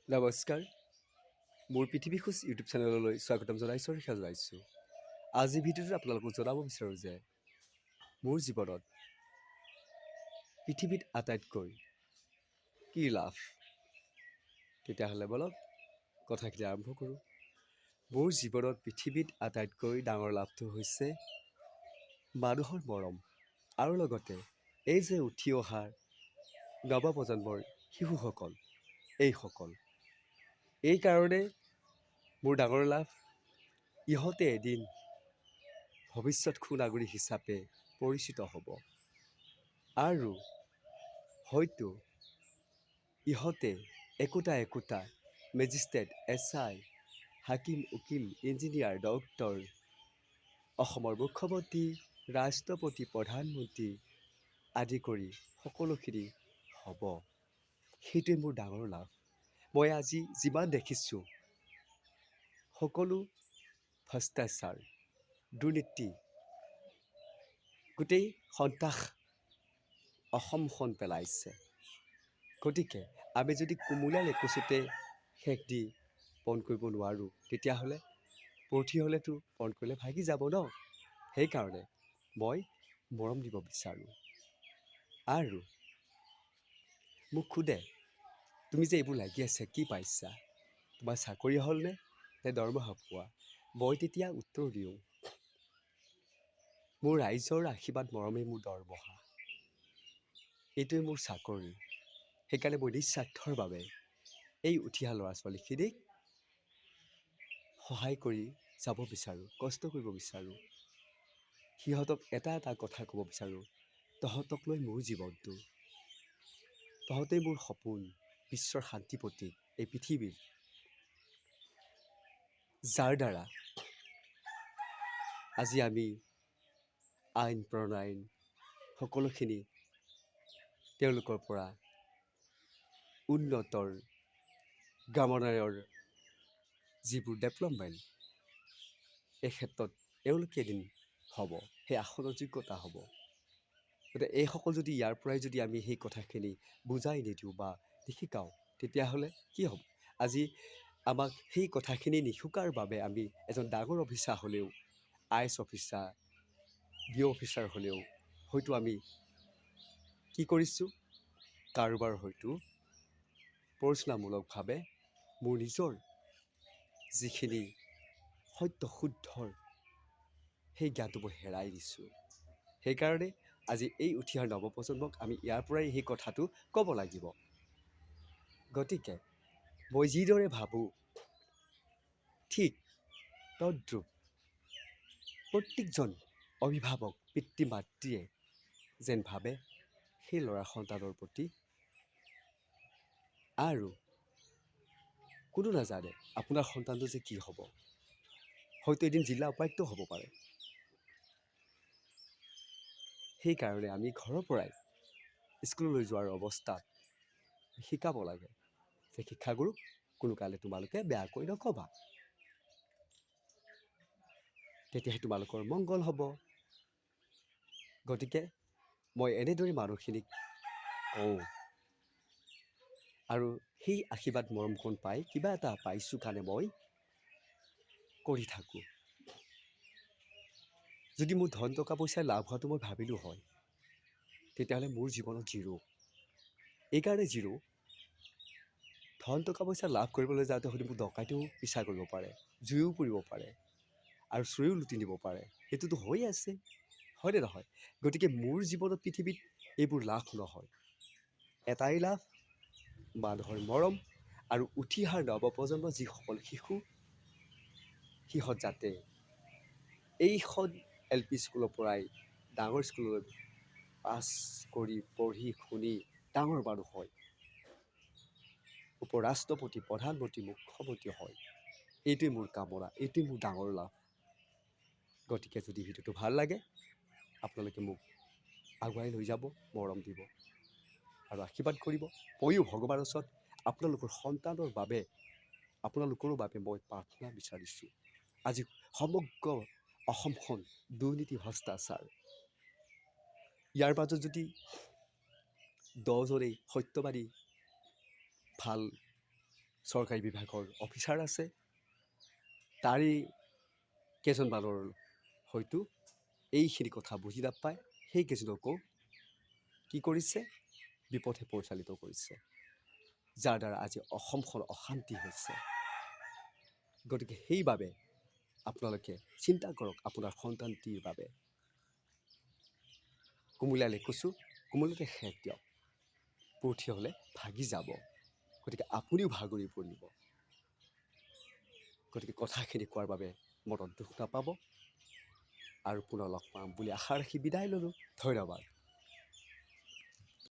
নমস্কাৰ, মোৰ পৃথিৱী খোজ ইউটিউব চেনেললৈ স্বাগতম জনাইছোঁ আৰু সেৱা জনাইছোঁ। আজিৰ ভিডিঅ'টোত আপোনালোকক জনাব বিচাৰোঁ যে মোৰ জীৱনত পৃথিৱীত আটাইতকৈ কি লাভ। তেতিয়াহ'লে বলক কথাখিনি আৰম্ভ কৰোঁ। মোৰ জীৱনত পৃথিৱীত আটাইতকৈ ডাঙৰ লাভটো হৈছে মানুহৰ মৰম আৰু লগতে এই যে উঠি অহা নৱপ্ৰজন্মৰ শিশুসকল, এইকাৰণে মোৰ ডাঙৰ লাভ, ইহঁতে এদিন ভৱিষ্যত সুনাগৰিক হিচাপে পৰিচিত হ'ব আৰু হয়তো ইহঁতে একোটা মেজিষ্ট্ৰেট, SI, হাকিম, উকিল, ইঞ্জিনিয়াৰ, ডক্তৰ, অসমৰ মুখ্যমন্ত্ৰী, ৰাষ্ট্ৰপতি, প্ৰধানমন্ত্ৰী আদি কৰি সকলোখিনি হ'ব। সেইটোৱে মোৰ ডাঙৰ লাভ। মই আজি যিমান দেখিছোঁ সকলো ভ্ৰষ্টাচাৰ, দুৰ্নীতি, গোটেই সন্ত্ৰাস অসমখন পেলাইছে। গতিকে আমি যদি কোমোলাৰ একোচোতে শেষ দি বন্ধ কৰিব নোৱাৰোঁ, তেতিয়াহ'লে পৰঠি হ'লেতো বন্ধ কৰিলে ভাগি যাব ন। সেইকাৰণে মই মৰম দিব বিচাৰোঁ। আৰু মোক সোধে, তুমি যে এইবোৰ লাগি আছে কি পাইছা? তোমাৰ চাকৰি হ'লনে নে দৰমহা পোৱা? মই তেতিয়া উত্তৰ দিওঁ, মোৰ ৰাইজৰ আশীৰ্বাদ মৰমেই মোৰ দৰমহা, এইটোৱে মোৰ চাকৰি। সেইকাৰণে মই নিস্বাৰ্থৰ বাবে এই উঠি অহা ল'ৰা ছোৱালীখিনিক সহায় কৰি যাব বিচাৰোঁ, কষ্ট কৰিব বিচাৰোঁ। সিহঁতক এটা কথা ক'ব বিচাৰোঁ, তহঁতক লৈ মোৰ জীৱনটো, তহঁতেই মোৰ সপোন, বিশ্বৰ শান্তি প্ৰতীক এই পৃথিৱীৰ, যাৰ দ্বাৰা আজি আমি আইন প্ৰণয়ন সকলোখিনি তেওঁলোকৰ পৰা উন্নতৰ গ্ৰামোন্নয়নৰ যিবোৰ ডেভেলপমেণ্ট, এই ক্ষেত্ৰত এওঁলোকে এদিন হ'ব, সেই আসনৰ যোগ্যতা হ'ব। গতিকে এইসকল যদি ইয়াৰ পৰাই যদি আমি সেই কথাখিনি বুজাই নিদিওঁ বা নিশিকাওঁ, তেতিয়াহ'লে কি হ'ব? আজি আমাক সেই কথাখিনি নিশিকাৰ বাবে আমি এজন ডাঙৰ অফিচাৰ হ'লেও, IAS অফিচাৰ, DO অফিচাৰ হ'লেও হয়তো আমি কি কৰিছোঁ, কাৰোবাৰ হয়তো প্ৰৰোচনামূলকভাৱে মোৰ নিজৰ যিখিনি সত্য শুদ্ধৰ সেই জ্ঞানটো মই হেৰাই দিছোঁ। সেইকাৰণে আজি এই উঠি অহা নৱপ্ৰজন্মক আমি ইয়াৰ পৰাই সেই কথাটো ক'ব লাগিব। গতিকে মই যিদৰে ভাবোঁ ঠিক তদ্ৰূপ প্ৰত্যেকজন অভিভাৱক, পিতৃ মাতৃয়ে যেন ভাবে সেই ল'ৰা সন্তানৰ প্ৰতি। আৰু কোনো নাজানে আপোনাৰ সন্তানটো যে কি হ'ব, হয়তো এদিন জিলা উপায়ুক্ত হ'ব পাৰে। সেইকাৰণে আমি ঘৰৰ পৰাই স্কুললৈ যোৱাৰ অৱস্থাত শিকাব লাগে যে শিক্ষাগুৰুক কোনো কালে তোমালোকে বেয়াকৈ নক'বা, তেতিয়াহে তোমালোকৰ মংগল হ'ব। গতিকে মই এনেদৰে মানুহখিনিক কওঁ আৰু সেই আশীৰ্বাদ মৰমকণ পাই কিবা এটা পাইছোঁ কাৰণে মই কৰি থাকোঁ। যদি মোৰ ধন টকা পইচাৰ লাভ হোৱাটো মই ভাবিলোঁ হয়, তেতিয়াহ'লে মোৰ জীৱনত জিৰ'। এইকাৰণে জিৰ', ধন টকা পইচা লাভ কৰিবলৈ যাওঁতে হয়তো মোক ডকাইতেও পিছা কৰিব পাৰে, জুইও পুৰিব পাৰে আৰু চুৰিও লুটি নিব পাৰে। এইটোতো হৈ আছে, হয়নে নহয়? গতিকে মোৰ জীৱনত পৃথিৱীত এইবোৰ লাভ নহয়। এটাই লাভ, মানুহৰ মৰম আৰু উঠি অহা নৱপ্ৰজন্মৰ যিসকল শিশু, সিহঁত যাতে এইখন LP স্কুলৰ পৰাই ডাঙৰ স্কুললৈ পাছ কৰি পঢ়ি শুনি ডাঙৰ মানুহ হয়, উপৰাষ্ট্ৰপতি, প্ৰধানমন্ত্ৰী, মুখ্যমন্ত্ৰী হয়। এইটোৱে মোৰ কামনা, এইটোৱে মোৰ ডাঙৰ লাভ। গতিকে যদি ভিডিঅ'টো ভাল লাগে, আপোনালোকে মোক আগুৱাই লৈ যাব, মৰম দিব আৰু আশীৰ্বাদ কৰিব। ময়ো ভগৱানৰ ওচৰত আপোনালোকৰ সন্তানৰ বাবে, আপোনালোকৰো বাবে মই প্ৰাৰ্থনা বিচাৰিছোঁ। আজি সমগ্ৰ অসমখন দুৰ্নীতি ভ্ৰষ্টাচাৰ, ইয়াৰ মাজত যদি 10জনেই সত্যবাদী ভাল চৰকাৰী বিভাগৰ অফিচাৰ আছে, তাৰে কেইজনমানৰ হয়তো এইখিনি কথা বুজি নাপায়, সেইকেইজনকো কি কৰিছে, বিপথে পৰিচালিত কৰিছে, যাৰ দ্বাৰা আজি অসমখন অশান্তি হৈছে। গতিকে সেইবাবে আপোনালোকে চিন্তা কৰক আপোনাৰ সন্তানটিৰ বাবে। কোমোলালে কচু কোমলতে সেক দিয়ক, পুৰঠি হ'লে ভাগি যাব। গতিকে আপুনিও ভাগৰি পৰিব। গতিকে কথাখিনি কোৱাৰ বাবে মনত দুখ নাপাব, আৰু পুনৰ লগ পাম বুলি আশা ৰাখি বিদায় ল'লোঁ। ধন্যবাদ।